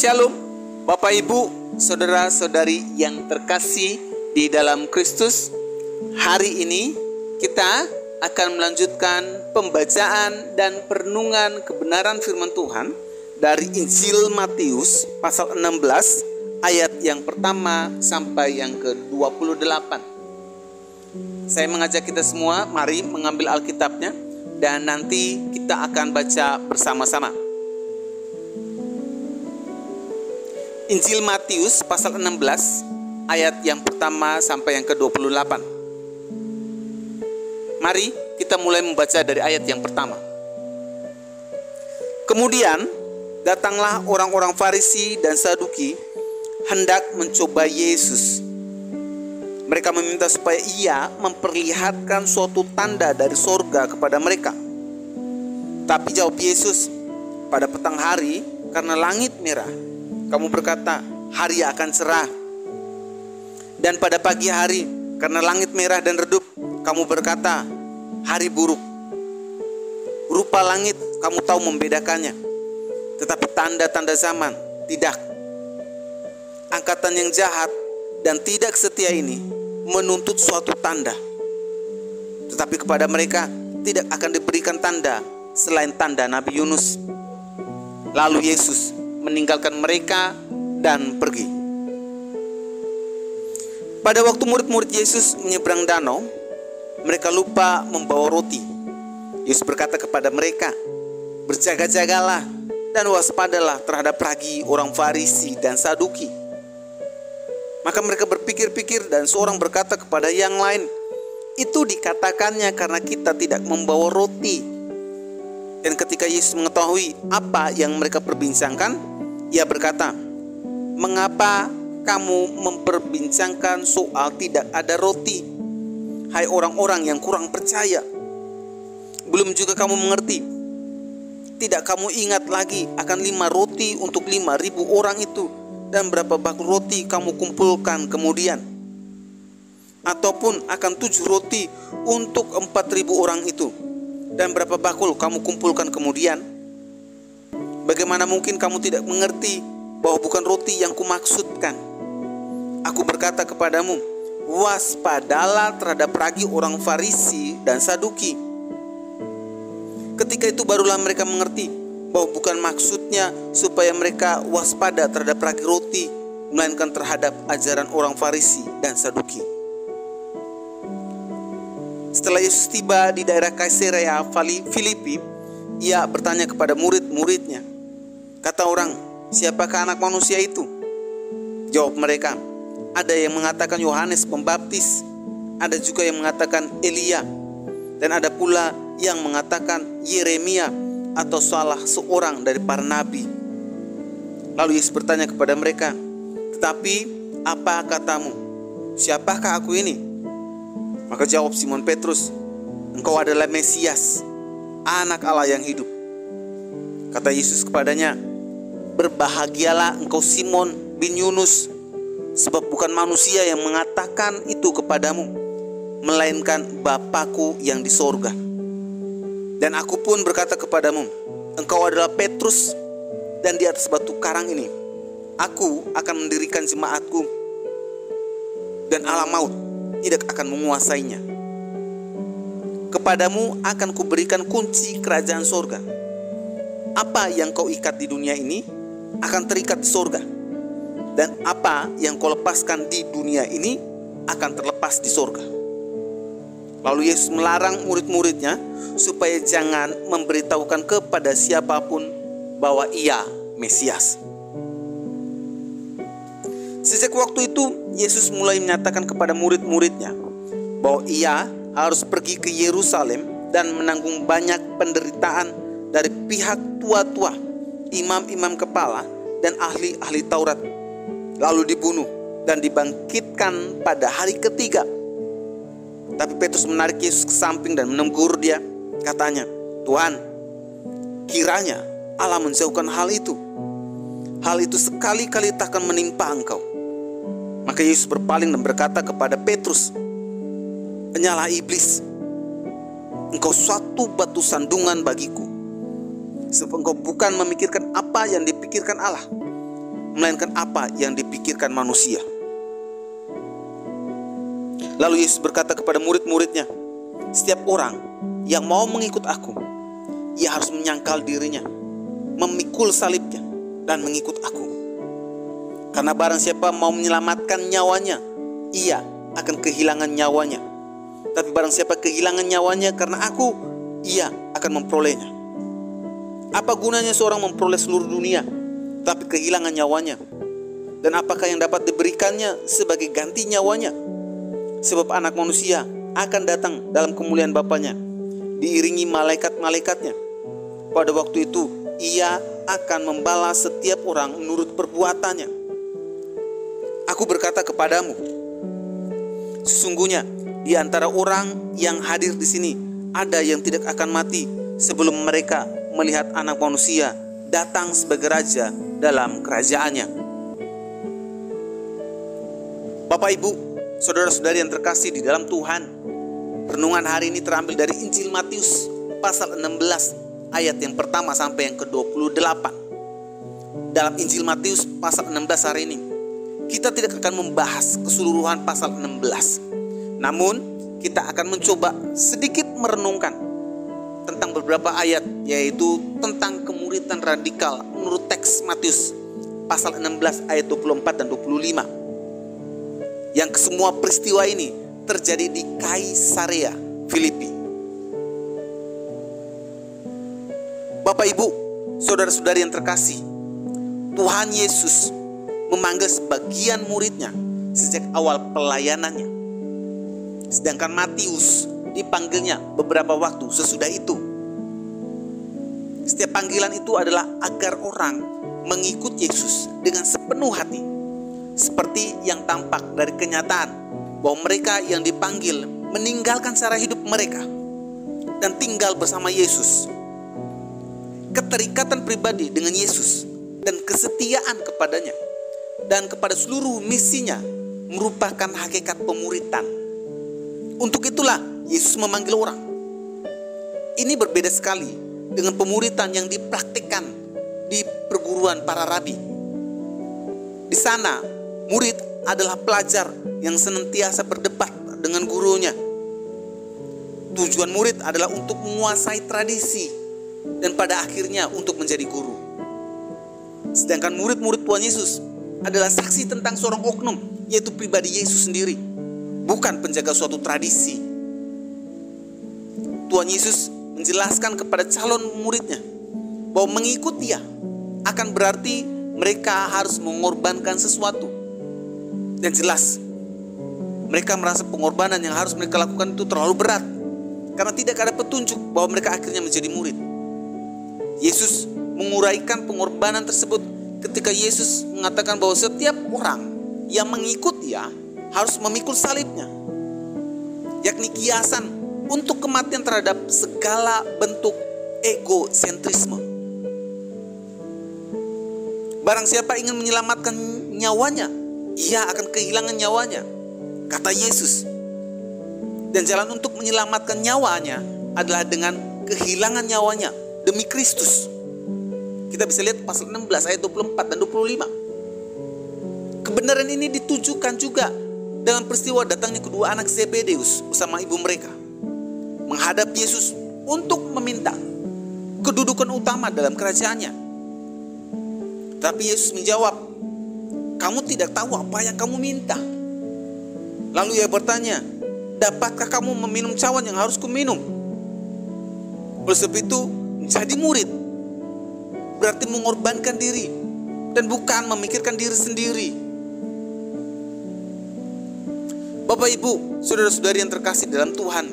Shalom, Bapak Ibu, saudara-saudari yang terkasih di dalam Kristus. Hari ini kita akan melanjutkan pembacaan dan perenungan kebenaran firman Tuhan dari Injil Matius pasal 16 ayat yang pertama sampai yang ke-28. Saya mengajak kita semua, mari mengambil Alkitabnya dan nanti kita akan baca bersama-sama. Injil Matius pasal 16 ayat yang pertama sampai yang ke-28. Mari kita mulai membaca dari ayat yang pertama. Kemudian datanglah orang-orang Farisi dan Saduki hendak mencoba Yesus. Mereka meminta supaya ia memperlihatkan suatu tanda dari sorga kepada mereka. Tapi jawab Yesus, pada petang hari karena langit merah, kamu berkata, hari akan cerah. Dan pada pagi hari, karena langit merah dan redup, kamu berkata, hari buruk. Rupa langit, kamu tahu membedakannya. Tetapi tanda-tanda zaman, tidak. Angkatan yang jahat dan tidak setia ini menuntut suatu tanda. Tetapi kepada mereka tidak akan diberikan tanda selain tanda Nabi Yunus. Lalu Yesus meninggalkan mereka dan pergi. Pada waktu murid-murid Yesus menyeberang danau, mereka lupa membawa roti. Yesus berkata kepada mereka, berjaga-jagalah dan waspadalah terhadap ragi orang Farisi dan Saduki. Maka mereka berpikir-pikir dan seorang berkata kepada yang lain, itu dikatakannya karena kita tidak membawa roti. Dan ketika Yesus mengetahui apa yang mereka perbincangkan, ia berkata, mengapa kamu memperbincangkan soal tidak ada roti? Hai orang-orang yang kurang percaya. Belum juga kamu mengerti? Tidak kamu ingat lagi akan 5 roti untuk 5.000 orang itu? Dan berapa bakul roti kamu kumpulkan kemudian? Ataupun akan 7 roti untuk 4.000 orang itu? Dan berapa bakul kamu kumpulkan kemudian? Bagaimana mungkin kamu tidak mengerti bahwa bukan roti yang kumaksudkan? Aku berkata kepadamu, waspadalah terhadap ragi orang Farisi dan Saduki. Ketika itu barulah mereka mengerti bahwa bukan maksudnya supaya mereka waspada terhadap ragi roti, melainkan terhadap ajaran orang Farisi dan Saduki. Setelah Yesus tiba di daerah Kaisarea Filipi, ia bertanya kepada murid-muridnya, kata orang, siapakah anak manusia itu? Jawab mereka, ada yang mengatakan Yohanes Pembaptis, ada juga yang mengatakan Elia, dan ada pula yang mengatakan Yeremia atau salah seorang dari para nabi. Lalu Yesus bertanya kepada mereka, tetapi apa katamu? Siapakah aku ini? Maka jawab Simon Petrus, engkau adalah Mesias, anak Allah yang hidup. Kata Yesus kepadanya, berbahagialah engkau Simon bin Yunus, sebab bukan manusia yang mengatakan itu kepadamu, melainkan Bapa-Ku yang di sorga. Dan aku pun berkata kepadamu, engkau adalah Petrus, dan di atas batu karang ini aku akan mendirikan jemaatku, dan alam maut tidak akan menguasainya. Kepadamu akan kuberikan kunci kerajaan sorga. Apa yang kau ikat di dunia ini akan terikat di sorga, dan apa yang kau lepaskan di dunia ini akan terlepas di sorga. Lalu Yesus melarang murid-muridnya supaya jangan memberitahukan kepada siapapun bahwa ia Mesias. Sejak waktu itu Yesus mulai menyatakan kepada murid-muridnya bahwa ia harus pergi ke Yerusalem dan menanggung banyak penderitaan dari pihak tua-tua, imam-imam kepala, dan ahli-ahli Taurat, lalu dibunuh dan dibangkitkan pada hari ketiga. Tapi Petrus menarik Yesus ke samping dan menegur dia. Katanya, Tuhan, kiranya Allah menjauhkan hal itu. Hal itu sekali-kali takkan menimpa engkau. Maka Yesus berpaling dan berkata kepada Petrus, enyalah iblis, engkau suatu batu sandungan bagiku, sebab engkau bukan memikirkan apa yang dipikirkan Allah, melainkan apa yang dipikirkan manusia. Lalu Yesus berkata kepada murid-muridnya, setiap orang yang mau mengikut aku, ia harus menyangkal dirinya, memikul salibnya, dan mengikut aku. Karena barang siapa mau menyelamatkan nyawanya, ia akan kehilangan nyawanya. Tapi barang siapa kehilangan nyawanya karena aku, ia akan memperolehnya. Apa gunanya seorang memperoleh seluruh dunia, tapi kehilangan nyawanya? Dan apakah yang dapat diberikannya sebagai ganti nyawanya? Sebab anak manusia akan datang dalam kemuliaan Bapanya, diiringi malaikat-malaikatnya. Pada waktu itu, ia akan membalas setiap orang menurut perbuatannya. Aku berkata kepadamu, sesungguhnya di antara orang yang hadir di sini ada yang tidak akan mati sebelum mereka melihat Anak Manusia datang sebagai Raja dalam kerajaannya. Bapak, Ibu, saudara-saudari yang terkasih di dalam Tuhan, renungan hari ini terambil dari Injil Matius pasal 16 ayat yang pertama sampai yang ke-28. Dalam Injil Matius pasal 16 hari ini, kita tidak akan membahas keseluruhan pasal 16. Namun, kita akan mencoba sedikit merenungkan tentang beberapa ayat, yaitu tentang kemuridan radikal menurut teks Matius pasal 16 ayat 24 dan 25. Yang kesemua peristiwa ini terjadi di Kaisarea Filipi. Bapak, Ibu, saudara-saudari yang terkasih, Tuhan Yesus memanggil sebagian muridnya sejak awal pelayanannya. Sedangkan Matius dipanggilnya beberapa waktu sesudah itu. Setiap panggilan itu adalah agar orang mengikut Yesus dengan sepenuh hati. Seperti yang tampak dari kenyataan bahwa mereka yang dipanggil meninggalkan cara hidup mereka dan tinggal bersama Yesus. Keterikatan pribadi dengan Yesus dan kesetiaan kepadanya dan kepada seluruh misinya merupakan hakikat pemuritan. Untuk itulah Yesus memanggil orang. Ini berbeda sekali dengan pemuritan yang dipraktikkan di perguruan para rabi. Di sana, murid adalah pelajar yang senantiasa berdebat dengan gurunya. Tujuan murid adalah untuk menguasai tradisi dan pada akhirnya untuk menjadi guru. Sedangkan murid-murid Tuhan Yesus adalah saksi tentang seorang oknum, yaitu pribadi Yesus sendiri, bukan penjaga suatu tradisi. Tuhan Yesus menjelaskan kepada calon muridnya bahwa mengikut Dia akan berarti mereka harus mengorbankan sesuatu. Dan jelas, mereka merasa pengorbanan yang harus mereka lakukan itu terlalu berat, karena tidak ada petunjuk bahwa mereka akhirnya menjadi murid. Yesus menguraikan pengorbanan tersebut ketika Yesus mengatakan bahwa setiap orang yang mengikut Dia harus memikul salibnya, yakni kiasan untuk kematian terhadap segala bentuk egosentrisme. Barang siapa ingin menyelamatkan nyawanya, ia akan kehilangan nyawanya, kata Yesus. Dan jalan untuk menyelamatkan nyawanya adalah dengan kehilangan nyawanya demi Kristus. Kita bisa lihat pasal 16 ayat 24 dan 25. Kebenaran ini ditujukan juga dengan peristiwa datangnya kedua anak Zebedeus bersama ibu mereka menghadap Yesus untuk meminta kedudukan utama dalam kerajaannya. Tapi Yesus menjawab, "Kamu tidak tahu apa yang kamu minta." Lalu ia bertanya, "Dapatkah kamu meminum cawan yang harus kuminum?" Oleh sebab itu, menjadi murid berarti mengorbankan diri dan bukan memikirkan diri sendiri. Bapak, Ibu, saudara-saudari yang terkasih dalam Tuhan,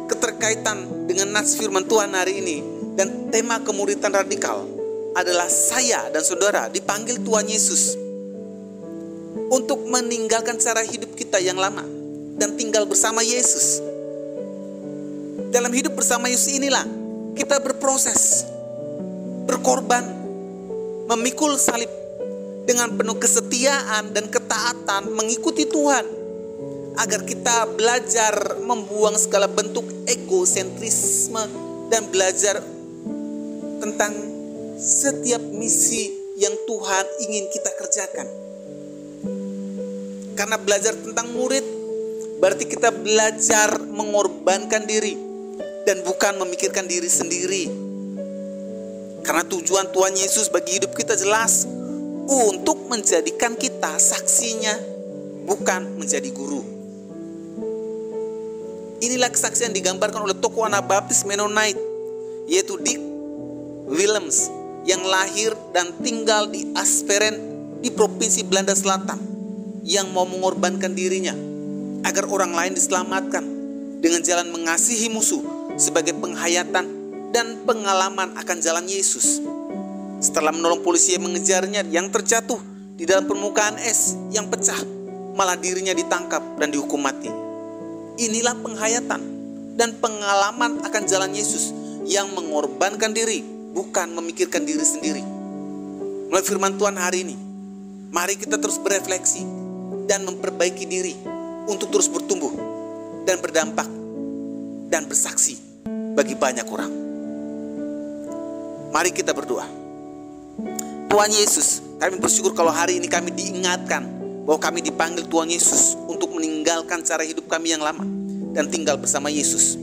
keterkaitan dengan nats firman Tuhan hari ini dan tema kemuridan radikal adalah saya dan saudara dipanggil Tuhan Yesus untuk meninggalkan cara hidup kita yang lama dan tinggal bersama Yesus. Dalam hidup bersama Yesus inilah kita berproses, berkorban, memikul salib dengan penuh kesetiaan dan ketaatan mengikuti Tuhan, agar kita belajar membuang segala bentuk egosentrisme dan belajar tentang setiap misi yang Tuhan ingin kita kerjakan. Karena belajar tentang murid, berarti kita belajar mengorbankan diri dan bukan memikirkan diri sendiri. Karena tujuan Tuhan Yesus bagi hidup kita jelas, untuk menjadikan kita saksinya, bukan menjadi guru. Inilah kesaksian digambarkan oleh tokoh Anabaptis Mennonite, yaitu Dick Willems, yang lahir dan tinggal di Asperen di Provinsi Belanda Selatan, yang mau mengorbankan dirinya agar orang lain diselamatkan dengan jalan mengasihi musuh sebagai penghayatan dan pengalaman akan jalan Yesus. Setelah menolong polisi yang mengejarnya yang terjatuh di dalam permukaan es yang pecah, malah dirinya ditangkap dan dihukum mati. Inilah penghayatan dan pengalaman akan jalan Yesus yang mengorbankan diri, bukan memikirkan diri sendiri. Melalui firman Tuhan hari ini, mari kita terus berefleksi dan memperbaiki diri untuk terus bertumbuh dan berdampak dan bersaksi bagi banyak orang. Mari kita berdoa. Tuhan Yesus, kami bersyukur kalau hari ini kami diingatkan bahwa kami dipanggil Tuhan Yesus untuk meninggalkan cara hidup kami yang lama dan tinggal bersama Yesus.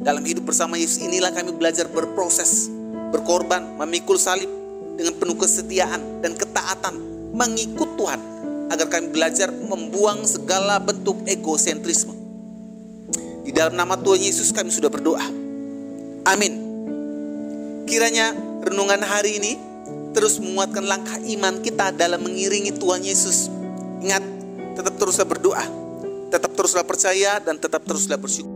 Dalam hidup bersama Yesus inilah kami belajar berproses, berkorban, memikul salib dengan penuh kesetiaan dan ketaatan mengikut Tuhan, agar kami belajar membuang segala bentuk egosentrisme. Di dalam nama Tuhan Yesus kami sudah berdoa. Amin. Kiranya renungan hari ini terus menguatkan langkah iman kita dalam mengiringi Tuhan Yesus. Ingat, tetap teruslah berdoa, tetap teruslah percaya, dan tetap teruslah bersyukur.